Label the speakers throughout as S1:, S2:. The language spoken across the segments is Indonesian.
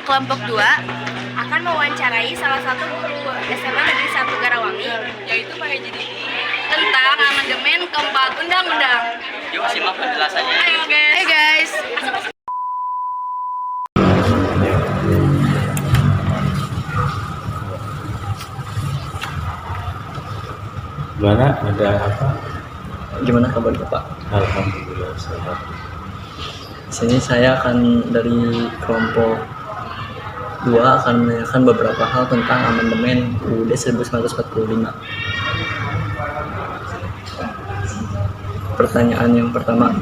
S1: kelompok 2 akan mewawancarai salah satu guru SMA Negeri 1 Garawangi, yaitu Pak Haji Didi, tentang amandemen keempat undang-undang.
S2: Yuk simak penjelasannya.
S1: Ayo guys.
S3: Gimana? Ada apa?
S4: Gimana kabar Bapak?
S3: Alhamdulillah sehat.
S4: Sini saya akan dari kelompok 2 akan menanyakan beberapa hal tentang amandemen UUD 1945. Pertanyaan yang pertama,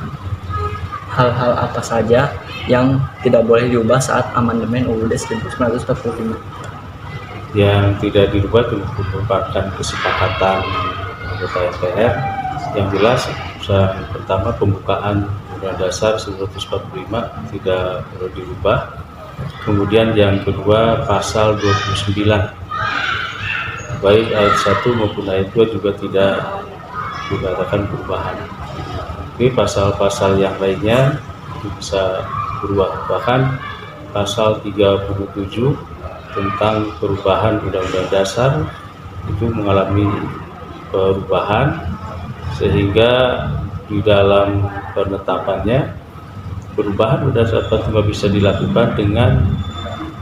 S4: hal-hal apa saja yang tidak boleh diubah saat amandemen UUD 1945?
S3: Yang tidak dirubah itu merupakan kesepakatan anggota MPR. Yang jelas, yang pertama pembukaan Undang-Undang Dasar 1945 tidak perlu dirubah. Kemudian yang kedua pasal 29, baik ayat 1 maupun ayat 2 juga tidak dikatakan perubahan. Tapi pasal-pasal yang lainnya itu bisa berubah. Bahkan pasal 37 tentang perubahan Undang-Undang Dasar itu mengalami perubahan, sehingga di dalam penetapannya perubahan Undang-Undang Dasar bisa dilakukan dengan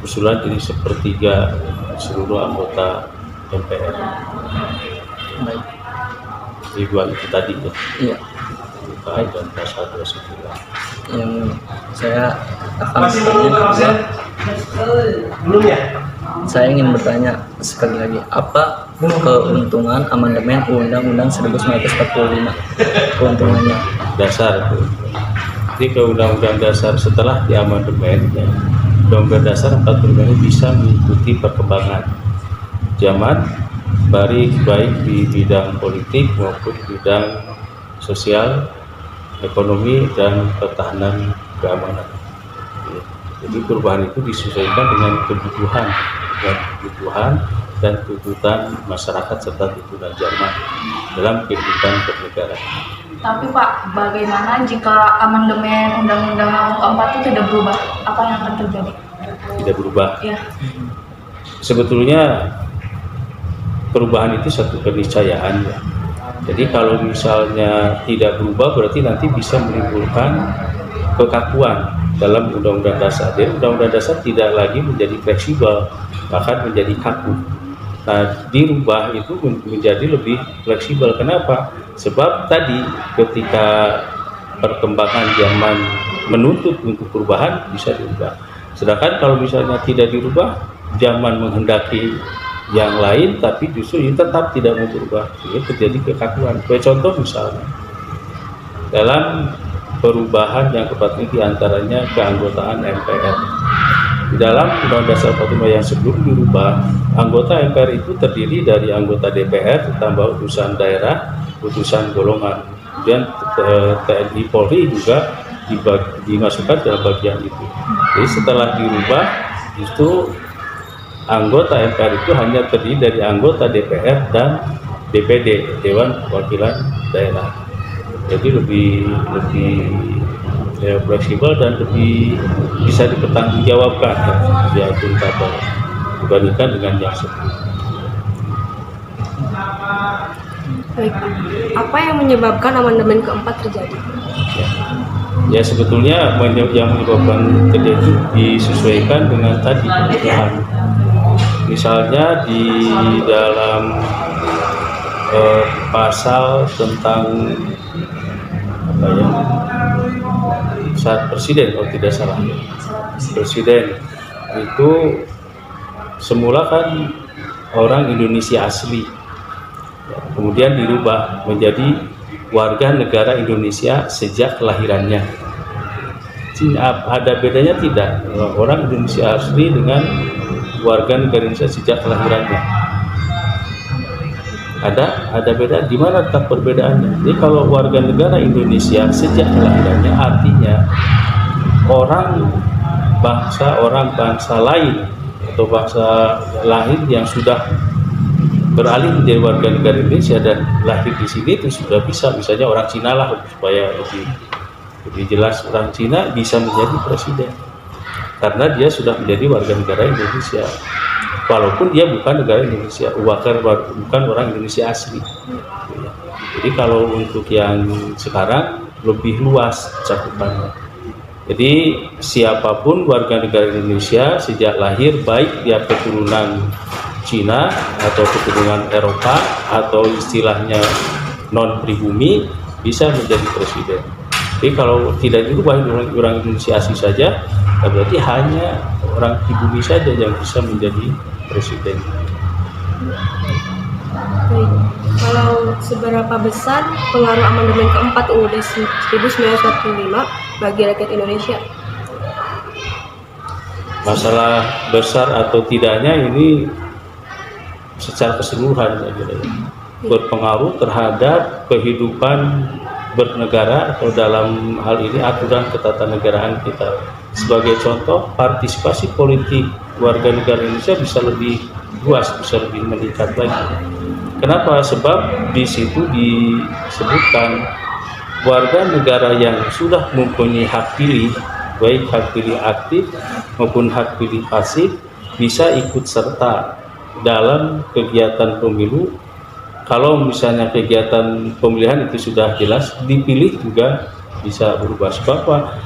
S3: usulan dari sepertiga seluruh anggota MPR.
S4: Baik.
S3: Jadi dua itu tadi ya.
S4: Iya.
S3: Perubahan dan pasal 29.
S4: Yang saya akan bertanya
S5: belum ya?
S4: Saya ingin bertanya sekali lagi, apa keuntungan amandemen Undang-Undang 1945? Keuntungannya?
S3: Dasar itu. Jadi ke Undang-Undang Dasar setelah diamandemen, ya, Undang-Undang Dasar 45 ini bisa mengikuti perkembangan zaman, baik di bidang politik maupun bidang sosial, ekonomi dan pertahanan keamanan. Jadi perubahan itu disesuaikan dengan kebutuhan dan tuntutan masyarakat serta tuntutan zaman dalam kehidupan bernegara.
S1: Tapi Pak, bagaimana jika amandemen undang-undang keempat itu tidak berubah? Apa yang akan terjadi?
S3: Tidak berubah.
S1: Ya.
S3: Sebetulnya perubahan itu satu keniscayaan ya. Jadi kalau misalnya tidak berubah berarti nanti bisa menimbulkan kekakuan dalam Undang-Undang Dasar. Jadi Undang-Undang Dasar tidak lagi menjadi fleksibel, bahkan menjadi kaku. Nah, dirubah itu menjadi lebih fleksibel. Kenapa? Sebab tadi ketika perkembangan zaman menuntut untuk perubahan bisa dirubah. Sedangkan kalau misalnya tidak dirubah, zaman menghendaki yang lain tapi justru ini tetap tidak mau berubah, sehingga terjadi kekakuan. Sebagai contoh misalnya dalam perubahan yang keempat ini diantaranya keanggotaan MPR. Di dalam Undang-Undang Dasar 45 yang sebelum dirubah, anggota MPR itu terdiri dari anggota DPR ditambah utusan daerah, utusan golongan. Kemudian TNI Polri juga dimasukkan dalam bagian itu. Jadi setelah dirubah, itu anggota MPR itu hanya terdiri dari anggota DPR dan DPD, Dewan Perwakilan Daerah. Jadi lebih fleksibel dan lebih bisa dipertanggungjawabkan ya, akuntabel dibandingkan dengan yang sebelumnya.
S6: Baik, apa yang menyebabkan amandemen keempat terjadi?
S3: Ya sebetulnya yang menyebabkan terjadi itu disesuaikan dengan tadi kebutuhan. Misalnya di dalam pasal tentang apa ya, saat presiden, kalau tidak salah, presiden itu semula kan orang Indonesia asli, ya, kemudian dirubah menjadi warga negara Indonesia sejak kelahirannya. Ada bedanya tidak orang Indonesia asli dengan warga negara Indonesia sejak kelahirannya? Ada beda. Di mana letak perbedaannya? Jadi kalau warga negara Indonesia sejak kelahirannya artinya orang bangsa lain atau bangsa lain yang sudah beralih menjadi warga negara Indonesia dan lahir di sini itu sudah bisa, misalnya orang Cina lah supaya lebih jelas, orang Cina bisa menjadi presiden. karena dia sudah menjadi warga negara Indonesia, walaupun dia bukan negara Indonesia, bukan orang Indonesia asli. Jadi kalau untuk yang sekarang lebih luas cakupannya. Jadi siapapun warga negara Indonesia sejak lahir, baik dia keturunan Cina atau keturunan Eropa atau istilahnya non pribumi, bisa menjadi presiden. Jadi kalau tidak dirubah orang Indonesia asli saja, berarti hanya orang pribumi saja yang bisa menjadi presiden.
S6: Baik. Kalau seberapa besar pengaruh amandemen keempat UUD 1945 bagi rakyat Indonesia?
S3: Masalah besar atau tidaknya ini secara keseluruhan berpengaruh terhadap kehidupan bernegara atau dalam hal ini aturan ketatanegaraan kita. Sebagai contoh, partisipasi politik warga negara Indonesia bisa lebih luas, bisa lebih meningkat lagi. Kenapa? Sebab di situ disebutkan warga negara yang sudah mempunyai hak pilih, baik hak pilih aktif maupun hak pilih pasif, bisa ikut serta dalam kegiatan pemilu. Kalau misalnya kegiatan pemilihan itu sudah jelas, dipilih juga bisa berubah. Sebab apa?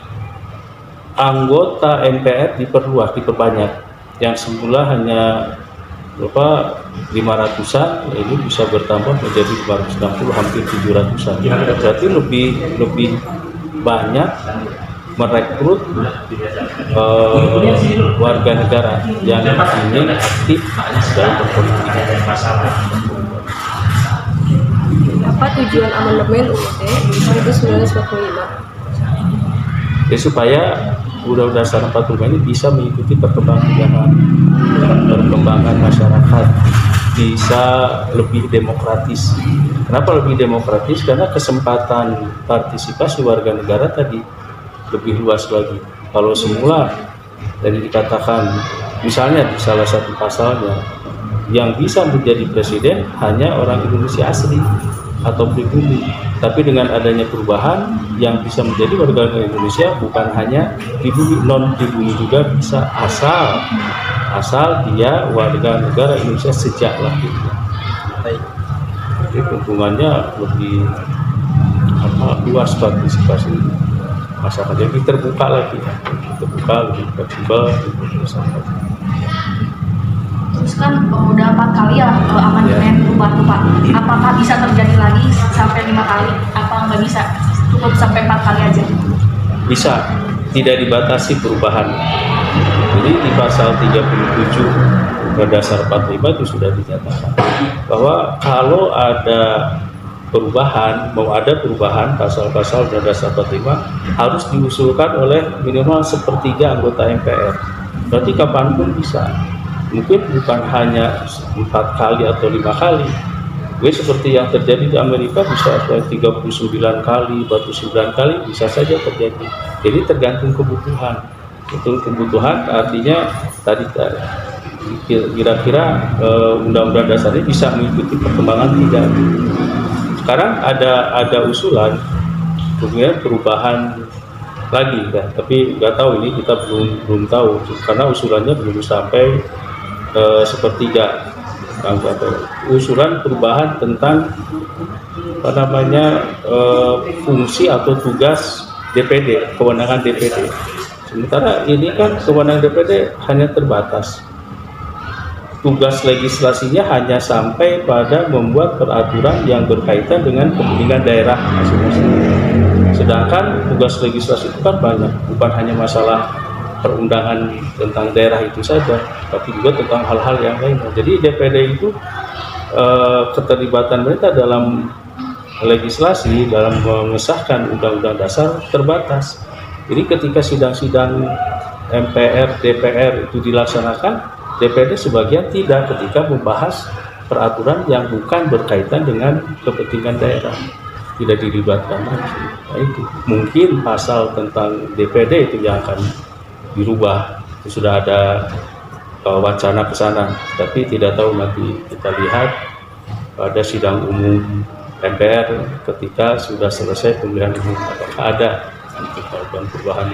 S3: Anggota MPR diperbanyak, yang semula hanya 500-an, ini bisa bertambah menjadi 560, hampir 700-an. Berarti lebih banyak merekrut warga negara yang ingin aktif dalam berpolitik.
S6: Apa tujuan amandemen UUD 1945?
S3: Ya, supaya Undang-Undang Dasar 45 ini bisa mengikuti perkembangan masyarakat, bisa lebih demokratis. Kenapa lebih demokratis? Karena kesempatan partisipasi warga negara tadi lebih luas lagi. Kalau semula tadi dikatakan, misalnya di salah satu pasalnya, yang bisa menjadi presiden hanya orang Indonesia asli atau pribumi. Tapi dengan adanya perubahan, yang bisa menjadi warga negara Indonesia bukan hanya pribumi, non pribumi juga bisa, asal dia warga negara Indonesia sejak lahirnya. Jadi keuntungannya lebih luas partisipasi masyarakat, lebih terbuka lagi, lebih fleksibel, lebih bersama.
S1: Terus kan udah 4 kali ya amandemen berubah tuh Pak. Apakah bisa terjadi lagi sampai 5 kali? Apa nggak bisa? Cukup sampai 4 kali aja?
S3: Bisa, tidak dibatasi perubahan. Jadi di pasal 37 Dasar 45 itu sudah dinyatakan bahwa kalau ada perubahan, mau ada perubahan pasal-pasal Dasar 45 harus diusulkan oleh minimal 1/3 anggota MPR. Berarti kapanpun bisa. Mungkin bukan hanya 4 kali atau 5 kali. Seperti yang terjadi di Amerika bisa 39 kali, 49 kali bisa saja terjadi. Jadi tergantung kebutuhan. Itu kebutuhan artinya tadi kira-kira Undang-Undang Dasar ini bisa mengikuti perkembangan tidak. Sekarang ada usulan kemudian perubahan lagi kan, tapi nggak tahu, ini kita belum tahu karena usulannya belum sampai 1/3. Usulan perubahan tentang fungsi atau tugas DPD, kewenangan DPD. Sementara ini kan kewenangan DPD hanya terbatas. Tugas legislasinya hanya sampai pada membuat peraturan yang berkaitan dengan kepentingan daerah masing-masing. Sedangkan tugas legislasi itu kan banyak, bukan hanya masalah perundangan tentang daerah itu saja, tapi juga tentang hal-hal yang lainnya. Jadi DPD itu keterlibatan mereka dalam legislasi, dalam mengesahkan Undang-Undang Dasar terbatas. Jadi ketika sidang-sidang MPR, DPR itu dilaksanakan, DPD sebagian tidak ketika membahas peraturan yang bukan berkaitan dengan kepentingan daerah, tidak dilibatkan langsung. Nah, itu mungkin pasal tentang DPD itu yang akan dirubah. Itu sudah ada wacana ke sana, tapi tidak tahu, nanti kita lihat pada sidang umum MPR ketika sudah selesai pemilihan umum apakah ada untuk perubahan.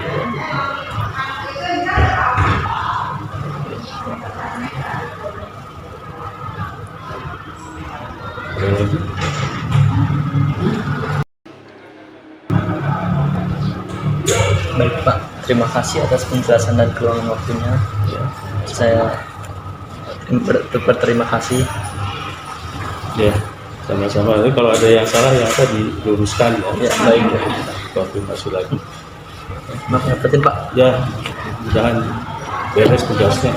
S3: Ada lagi?
S4: Baik Pak, terima kasih atas penjelasan dan keluangan waktunya.
S3: Ya,
S4: Saya berterima kasih.
S3: ya, sama-sama. Jadi kalau ada yang salah yang apa diluruskan ya.
S4: Ya, baik.
S3: Konfirmasi lagi.
S4: Maaf ngerepotin Pak.
S3: Ya, jangan beres tugasnya.